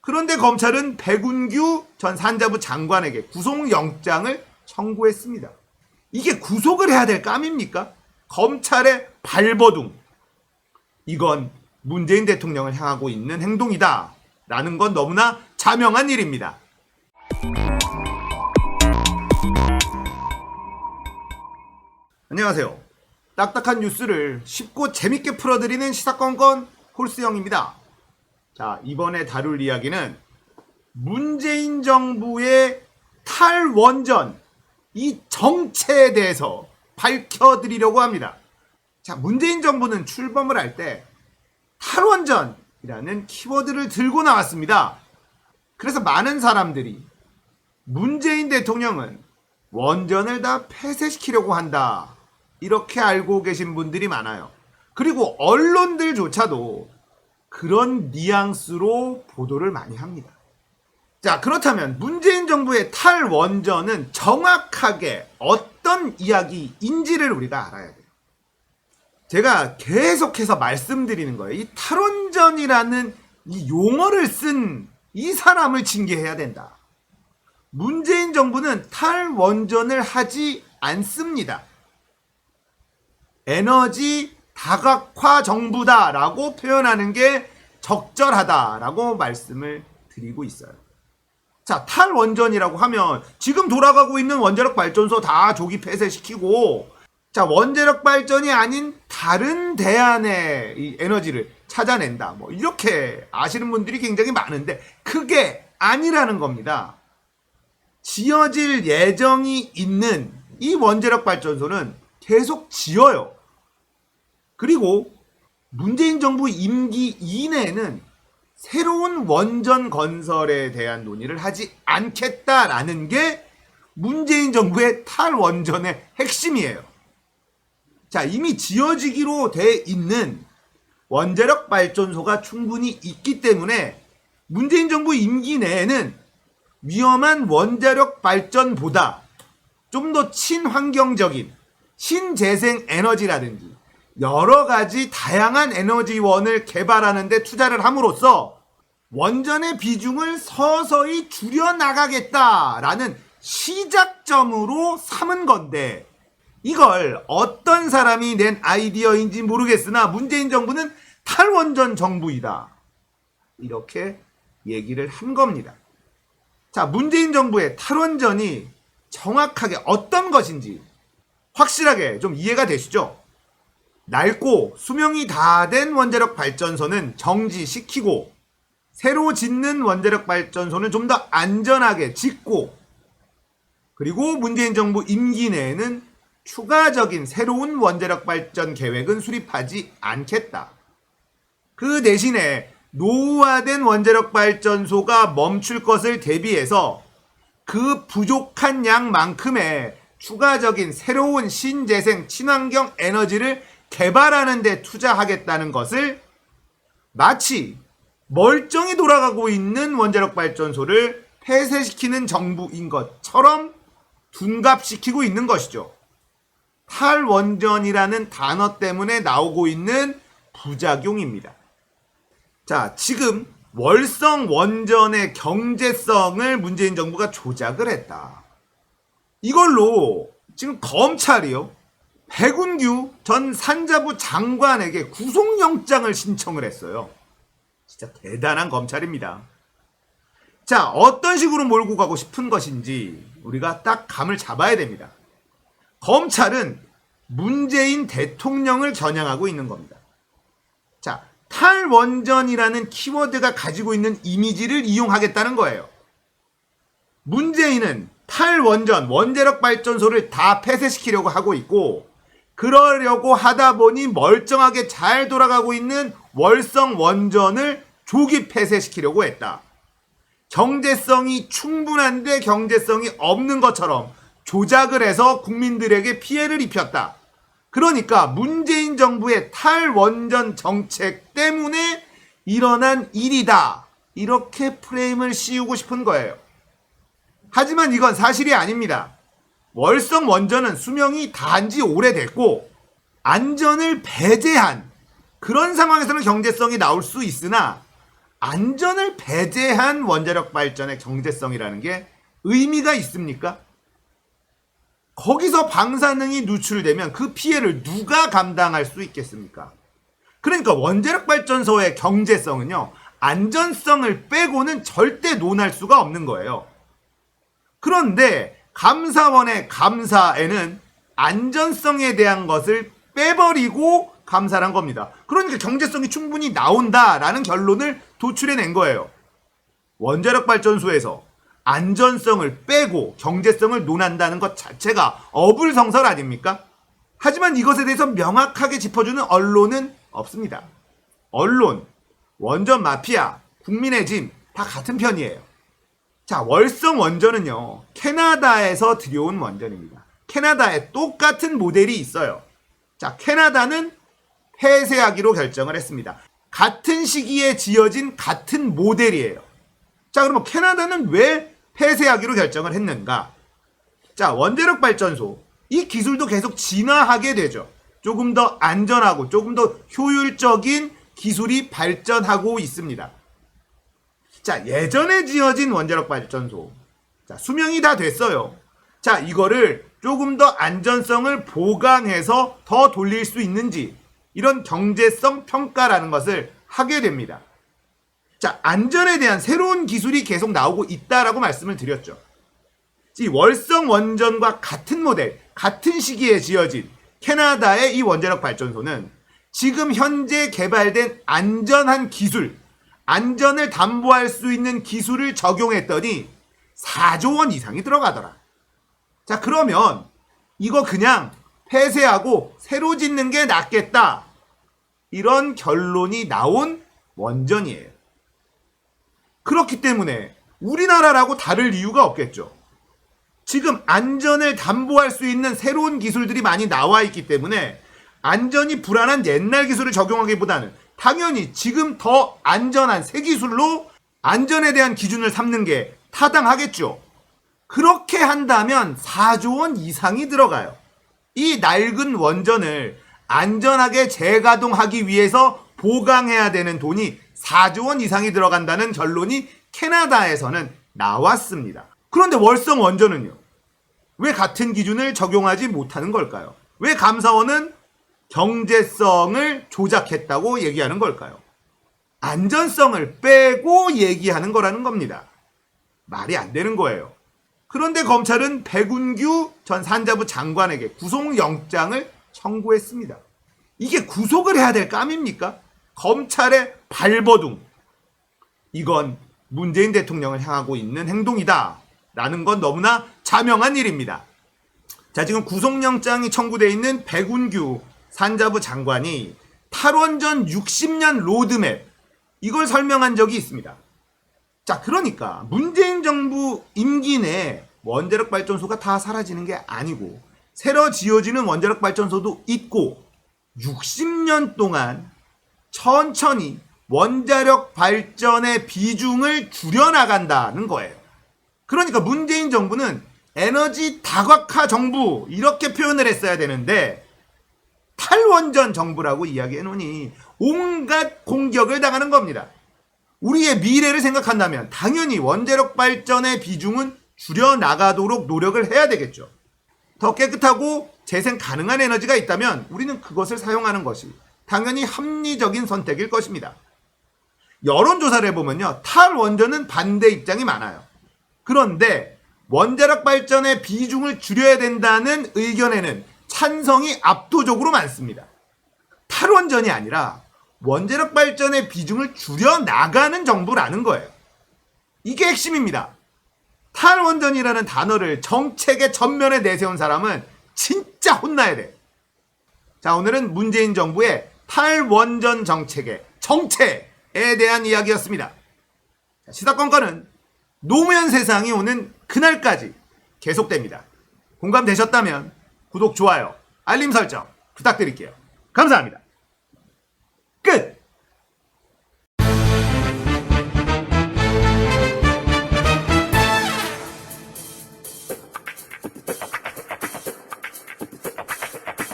그런데 검찰은 백운규 전 산자부 장관에게 구속영장을 청구했습니다. 이게 구속을 해야 될 깜입니까? 검찰의 발버둥. 이건 문재인 대통령을 향하고 있는 행동이다 라는 건 너무나 자명한 일입니다. 안녕하세요. 딱딱한 뉴스를 쉽고 재밌게 풀어드리는 시사건건 홀스형입니다. 자, 이번에 다룰 이야기는 문재인 정부의 탈원전, 이 정체에 대해서 밝혀드리려고 합니다. 자, 문재인 정부는 출범을 할 때 탈원전이라는 키워드를 들고 나왔습니다. 그래서 많은 사람들이 문재인 대통령은 원전을 다 폐쇄시키려고 한다, 이렇게 알고 계신 분들이 많아요. 그리고 언론들조차도 그런 뉘앙스로 보도를 많이 합니다. 자, 그렇다면 문재인 정부의 탈원전은 정확하게 어떤 이야기인지를 우리가 알아야 돼요. 제가 계속해서 말씀드리는 거예요. 이 탈원전이라는 이 용어를 쓴 이 사람을 징계해야 된다. 문재인 정부는 탈원전을 하지 않습니다. 에너지 다각화 정부다라고 표현하는 게 적절하다라고 말씀을 드리고 있어요. 자, 탈원전이라고 하면 지금 돌아가고 있는 원자력 발전소 다 조기 폐쇄시키고, 자, 원자력 발전이 아닌 다른 대안의 이 에너지를 찾아낸다, 뭐 이렇게 아시는 분들이 굉장히 많은데 그게 아니라는 겁니다. 지어질 예정이 있는 이 원자력 발전소는 계속 지어요. 그리고 문재인 정부 임기 이내에는 새로운 원전 건설에 대한 논의를 하지 않겠다라는 게 문재인 정부의 탈원전의 핵심이에요. 자, 이미 지어지기로 돼 있는 원자력 발전소가 충분히 있기 때문에 문재인 정부 임기 내에는 위험한 원자력 발전보다 좀 더 친환경적인 신재생 에너지라든지 여러 가지 다양한 에너지원을 개발하는 데 투자를 함으로써 원전의 비중을 서서히 줄여나가겠다라는 시작점으로 삼은 건데, 이걸 어떤 사람이 낸 아이디어인지 모르겠으나 문재인 정부는 탈원전 정부이다, 이렇게 얘기를 한 겁니다. 자, 문재인 정부의 탈원전이 정확하게 어떤 것인지 확실하게 좀 이해가 되시죠? 낡고 수명이 다 된 원자력 발전소는 정지시키고 새로 짓는 원자력 발전소는 좀 더 안전하게 짓고, 그리고 문재인 정부 임기 내에는 추가적인 새로운 원자력 발전 계획은 수립하지 않겠다. 그 대신에 노후화된 원자력 발전소가 멈출 것을 대비해서 그 부족한 양만큼의 추가적인 새로운 신재생 친환경 에너지를 개발하는 데 투자하겠다는 것을 마치 멀쩡히 돌아가고 있는 원자력 발전소를 폐쇄시키는 정부인 것처럼 둔갑시키고 있는 것이죠. 탈원전이라는 단어 때문에 나오고 있는 부작용입니다. 자, 지금 월성 원전의 경제성을 문재인 정부가 조작을 했다. 이걸로 지금 검찰이요, 백운규 전 산자부 장관에게 구속영장을 신청을 했어요. 진짜 대단한 검찰입니다. 자, 어떤 식으로 몰고 가고 싶은 것인지 우리가 딱 감을 잡아야 됩니다. 검찰은 문재인 대통령을 겨냥하고 있는 겁니다. 자, 탈원전이라는 키워드가 가지고 있는 이미지를 이용하겠다는 거예요. 문재인은 탈원전, 원자력 발전소를 다 폐쇄시키려고 하고 있고, 그러려고 하다 보니 멀쩡하게 잘 돌아가고 있는 월성 원전을 조기 폐쇄시키려고 했다. 경제성이 충분한데 경제성이 없는 것처럼 조작을 해서 국민들에게 피해를 입혔다. 그러니까 문재인 정부의 탈원전 정책 때문에 일어난 일이다, 이렇게 프레임을 씌우고 싶은 거예요. 하지만 이건 사실이 아닙니다. 월성 원전은 수명이 단지 오래됐고 안전을 배제한 그런 상황에서는 경제성이 나올 수 있으나, 안전을 배제한 원자력 발전의 경제성이라는 게 의미가 있습니까? 거기서 방사능이 누출되면 그 피해를 누가 감당할 수 있겠습니까? 그러니까 원자력 발전소의 경제성은요, 안전성을 빼고는 절대 논할 수가 없는 거예요. 그런데 감사원의 감사에는 안전성에 대한 것을 빼버리고 감사를 한 겁니다. 그러니까 경제성이 충분히 나온다라는 결론을 도출해낸 거예요. 원자력 발전소에서 안전성을 빼고 경제성을 논한다는 것 자체가 어불성설 아닙니까? 하지만 이것에 대해서 명확하게 짚어주는 언론은 없습니다. 언론, 원전 마피아, 국민의 짐 다 같은 편이에요. 자, 월성 원전은요, 캐나다에서 들여온 원전입니다. 캐나다에 똑같은 모델이 있어요. 자, 캐나다는 폐쇄하기로 결정을 했습니다. 같은 시기에 지어진 같은 모델이에요. 자, 그러면 캐나다는 왜 폐쇄하기로 결정을 했는가? 자, 원자력 발전소, 이 기술도 계속 진화하게 되죠. 조금 더 안전하고 조금 더 효율적인 기술이 발전하고 있습니다. 자, 예전에 지어진 원자력 발전소, 자, 수명이 다 됐어요. 자, 이거를 조금 더 안전성을 보강해서 더 돌릴 수 있는지, 이런 경제성 평가라는 것을 하게 됩니다. 자, 안전에 대한 새로운 기술이 계속 나오고 있다라고 말씀을 드렸죠. 이 월성 원전과 같은 모델, 같은 시기에 지어진 캐나다의 이 원자력 발전소는 지금 현재 개발된 안전한 기술, 안전을 담보할 수 있는 기술을 적용했더니 4조 원 이상이 들어가더라. 자, 그러면 이거 그냥 폐쇄하고 새로 짓는 게 낫겠다, 이런 결론이 나온 원전이에요. 그렇기 때문에 우리나라라고 다를 이유가 없겠죠. 지금 안전을 담보할 수 있는 새로운 기술들이 많이 나와 있기 때문에 안전이 불안한 옛날 기술을 적용하기보다는 당연히 지금 더 안전한 새 기술로 안전에 대한 기준을 삼는 게 타당하겠죠. 그렇게 한다면 4조 원 이상이 들어가요. 이 낡은 원전을 안전하게 재가동하기 위해서 보강해야 되는 돈이 4조 원 이상이 들어간다는 결론이 캐나다에서는 나왔습니다. 그런데 월성 원전은요, 왜 같은 기준을 적용하지 못하는 걸까요? 왜 감사원은 경제성을 조작했다고 얘기하는 걸까요? 안전성을 빼고 얘기하는 거라는 겁니다. 말이 안 되는 거예요. 그런데 검찰은 백운규 전 산자부 장관에게 구속영장을 청구했습니다. 이게 구속을 해야 될 감입니까? 검찰의 발버둥. 이건 문재인 대통령을 향하고 있는 행동이다 라는 건 너무나 자명한 일입니다. 자, 지금 구속영장이 청구되어 있는 백운규 산자부 장관이 탈원전 60년 로드맵, 이걸 설명한 적이 있습니다. 자, 그러니까 문재인 정부 임기 내에 원자력 발전소가 다 사라지는 게 아니고 새로 지어지는 원자력 발전소도 있고 60년 동안 천천히 원자력 발전의 비중을 줄여나간다는 거예요. 그러니까 문재인 정부는 에너지 다각화 정부, 이렇게 표현을 했어야 되는데 탈원전 정부라고 이야기해놓으니 온갖 공격을 당하는 겁니다. 우리의 미래를 생각한다면 당연히 원자력 발전의 비중은 줄여나가도록 노력을 해야 되겠죠. 더 깨끗하고 재생 가능한 에너지가 있다면 우리는 그것을 사용하는 것이 당연히 합리적인 선택일 것입니다. 여론조사를 해보면요, 탈원전은 반대 입장이 많아요. 그런데 원자력 발전의 비중을 줄여야 된다는 의견에는 찬성이 압도적으로 많습니다. 탈원전이 아니라 원자력 발전의 비중을 줄여나가는 정부라는 거예요. 이게 핵심입니다. 탈원전이라는 단어를 정책의 전면에 내세운 사람은 진짜 혼나야 돼. 자, 오늘은 문재인 정부의 탈원전 정책의 정체에 대한 이야기였습니다. 시사건건은 노무현 세상이 오는 그날까지 계속됩니다. 공감되셨다면 구독, 좋아요, 알림 설정 부탁드릴게요. 감사합니다. 끝!